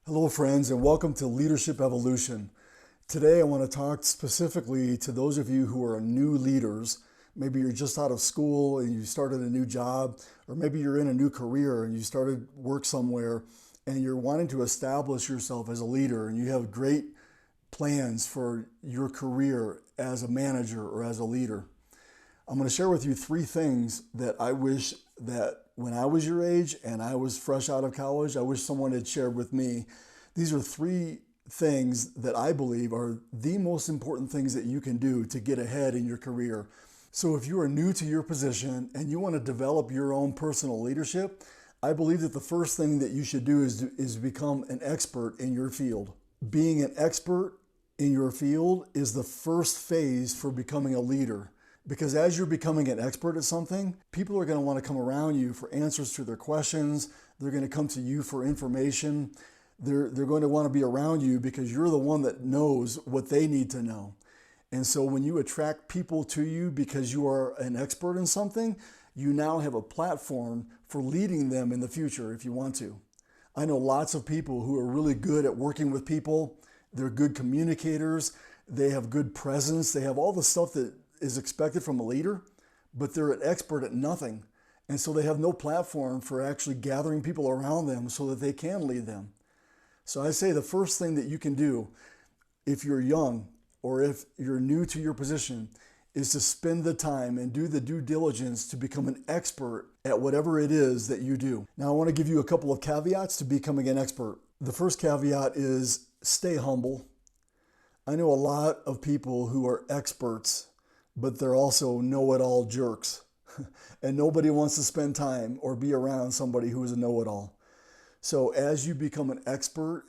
Hello, friends, and welcome to Leadership Evolution. Today, I want to talk specifically to those of you who are new leaders. Maybe you're just out of school and you started a new job, or maybe you're in a new career and you started work somewhere and you're wanting to establish yourself as a leader and you have great plans for your career as a manager or as a leader. I'm going to share with you three things that I wish that when I was your age and I was fresh out of college, I wish someone had shared with me. These are three things that I believe are the most important things that you can do to get ahead in your career. So if you are new to your position and you want to develop your own personal leadership, I believe that the first thing that you should do is become an expert in your field. Being an expert in your field is the first phase for becoming a leader. Because as you're becoming an expert at something, people are going to want to come around you for answers to their questions. They're going to come to you for information. They're going to want to be around you because you're the one that knows what they need to know. And so when you attract people to you because you are an expert in something, you now have a platform for leading them in the future if you want to. I know lots of people who are really good at working with people. They're good communicators. They have good presence. They have all the stuff that is expected from a leader, but they're an expert at nothing. And so they have no platform for actually gathering people around them so that they can lead them. So I say the first thing that you can do if you're young or if you're new to your position is to spend the time and do the due diligence to become an expert at whatever it is that you do. Now, I want to give you a couple of caveats to becoming an expert. The first caveat is stay humble. I know a lot of people who are experts, but they're also know-it-all jerks. And nobody wants to spend time or be around somebody who is a know-it-all. So as you become an expert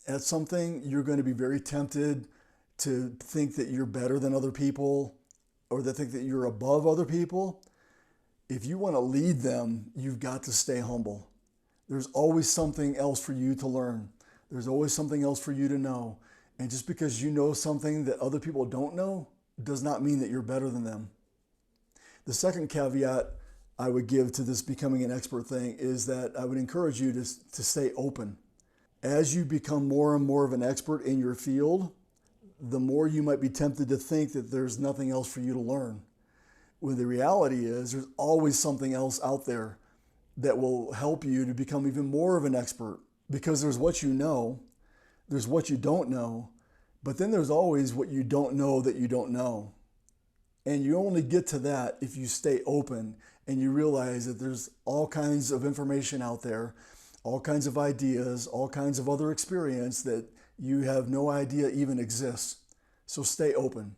at something, you're going to be very tempted to think that you're better than other people or to think that you're above other people. If you want to lead them, you've got to stay humble. There's always something else for you to learn. There's always something else for you to know. And just because you know something that other people don't know does not mean that you're better than them. The second caveat I would give to this becoming an expert thing is that I would encourage you to stay open. As you become more and more of an expert in your field, the more you might be tempted to think that there's nothing else for you to learn. When the reality is there's always something else out there that will help you to become even more of an expert, because there's what you know, there's what you don't know, but then there's always what you don't know that you don't know. And you only get to that if you stay open and you realize that there's all kinds of information out there, all kinds of ideas, all kinds of other experience that you have no idea even exists. So stay open.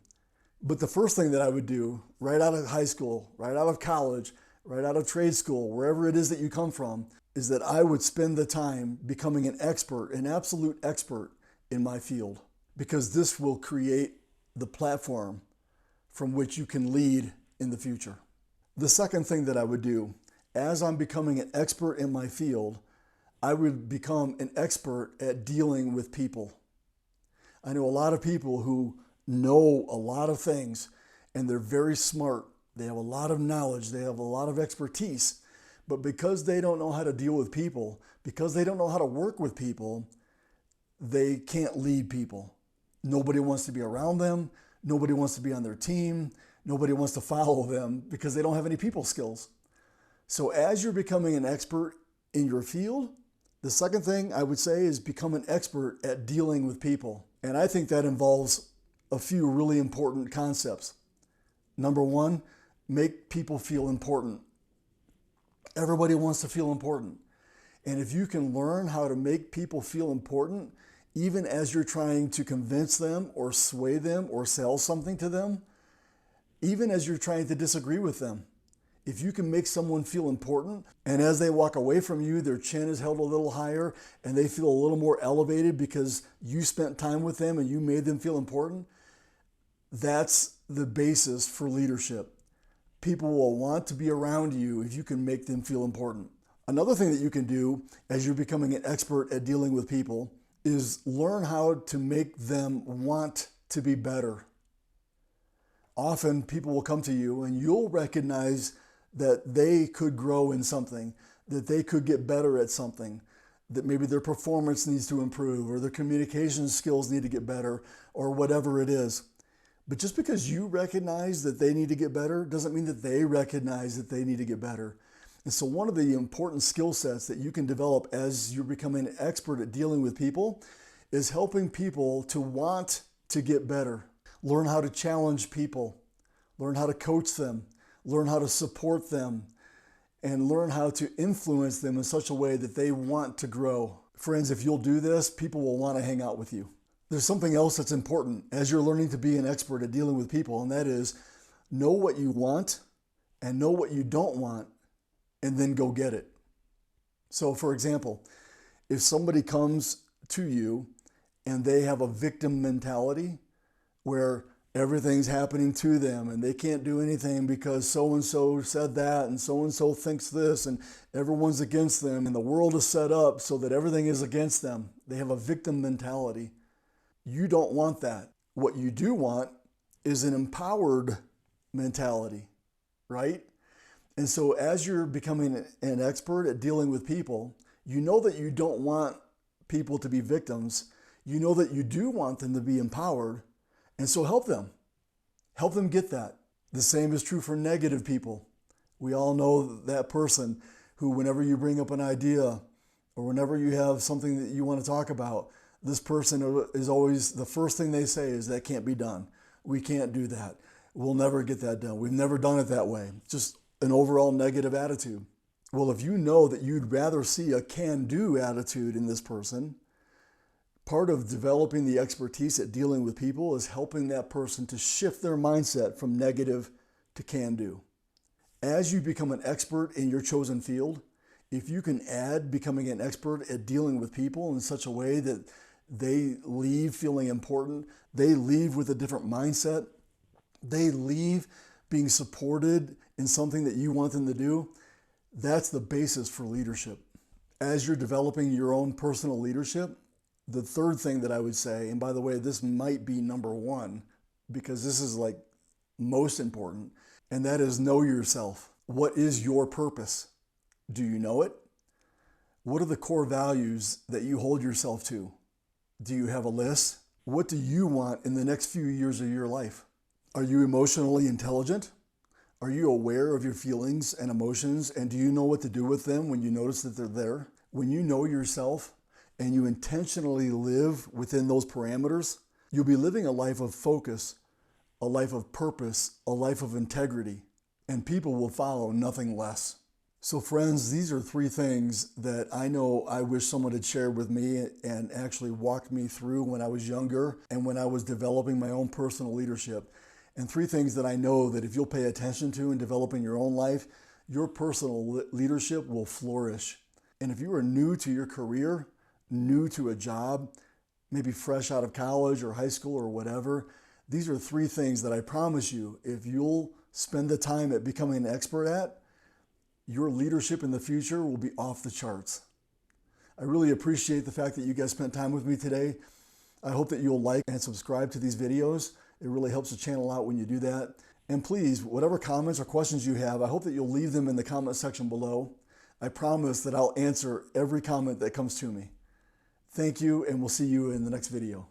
But the first thing that I would do right out of high school, right out of college, right out of trade school, wherever it is that you come from, is that I would spend the time becoming an expert, an absolute expert in my field, because this will create the platform from which you can lead in the future. The second thing that I would do, as I'm becoming an expert in my field, I would become an expert at dealing with people. I know a lot of people who know a lot of things and they're very smart. They have a lot of knowledge. They have a lot of expertise. But because they don't know how to deal with people, because they don't know how to work with people, they can't lead people. Nobody wants to be around them. Nobody wants to be on their team. Nobody wants to follow them because they don't have any people skills. So as you're becoming an expert in your field, the second thing I would say is become an expert at dealing with people. And I think that involves a few really important concepts. Number one, make people feel important. Everybody wants to feel important. And if you can learn how to make people feel important, even as you're trying to convince them or sway them or sell something to them, even as you're trying to disagree with them, if you can make someone feel important, and as they walk away from you, their chin is held a little higher and they feel a little more elevated because you spent time with them and you made them feel important, that's the basis for leadership. People will want to be around you if you can make them feel important. Another thing that you can do as you're becoming an expert at dealing with people is learn how to make them want to be better. Often people will come to you and you'll recognize that they could grow in something, that they could get better at something, that maybe their performance needs to improve or their communication skills need to get better or whatever it is. But just because you recognize that they need to get better doesn't mean that they recognize that they need to get better. And so one of the important skill sets that you can develop as you're becoming an expert at dealing with people is helping people to want to get better. Learn how to challenge people, learn how to coach them, learn how to support them, and learn how to influence them in such a way that they want to grow. Friends, if you'll do this, people will want to hang out with you. There's something else that's important as you're learning to be an expert at dealing with people, and that is know what you want and know what you don't want, and then go get it. So for example, if somebody comes to you and they have a victim mentality where everything's happening to them and they can't do anything because so-and-so said that and so-and-so thinks this and everyone's against them and the world is set up so that everything is against them. They have a victim mentality. You don't want that. What you do want is an empowered mentality, right? And so as you're becoming an expert at dealing with people, you know that you don't want people to be victims. You know that you do want them to be empowered. And so help them. Help them get that. The same is true for negative people. We all know that person who, whenever you bring up an idea or whenever you have something that you want to talk about, this person is always, the first thing they say is, that can't be done. We can't do that. We'll never get that done. We've never done it that way. Just an overall negative attitude. Well, if you know that you'd rather see a can-do attitude in this person, part of developing the expertise at dealing with people is helping that person to shift their mindset from negative to can-do. As you become an expert in your chosen field, if you can add becoming an expert at dealing with people in such a way that they leave feeling important, they leave with a different mindset, they leave being supported in something that you want them to do, that's the basis for leadership. As you're developing your own personal leadership, the third thing that I would say, and by the way, this might be number one, because this is like most important, and that is know yourself. What is your purpose? Do you know it? What are the core values that you hold yourself to? Do you have a list? What do you want in the next few years of your life? Are you emotionally intelligent? Are you aware of your feelings and emotions, and do you know what to do with them when you notice that they're there? When you know yourself and you intentionally live within those parameters, you'll be living a life of focus, a life of purpose, a life of integrity, and people will follow nothing less. So friends, these are three things that I know I wish someone had shared with me and actually walked me through when I was younger and when I was developing my own personal leadership. And three things that I know that if you'll pay attention to and develop in your own life, your personal leadership will flourish. And if you are new to your career, new to a job, maybe fresh out of college or high school or whatever, these are three things that I promise you, if you'll spend the time at becoming an expert at, your leadership in the future will be off the charts. I really appreciate the fact that you guys spent time with me today. I hope that you'll like and subscribe to these videos. It really helps the channel out when you do that. And please, whatever comments or questions you have, I hope that you'll leave them in the comment section below. I promise that I'll answer every comment that comes to me. Thank you, and we'll see you in the next video.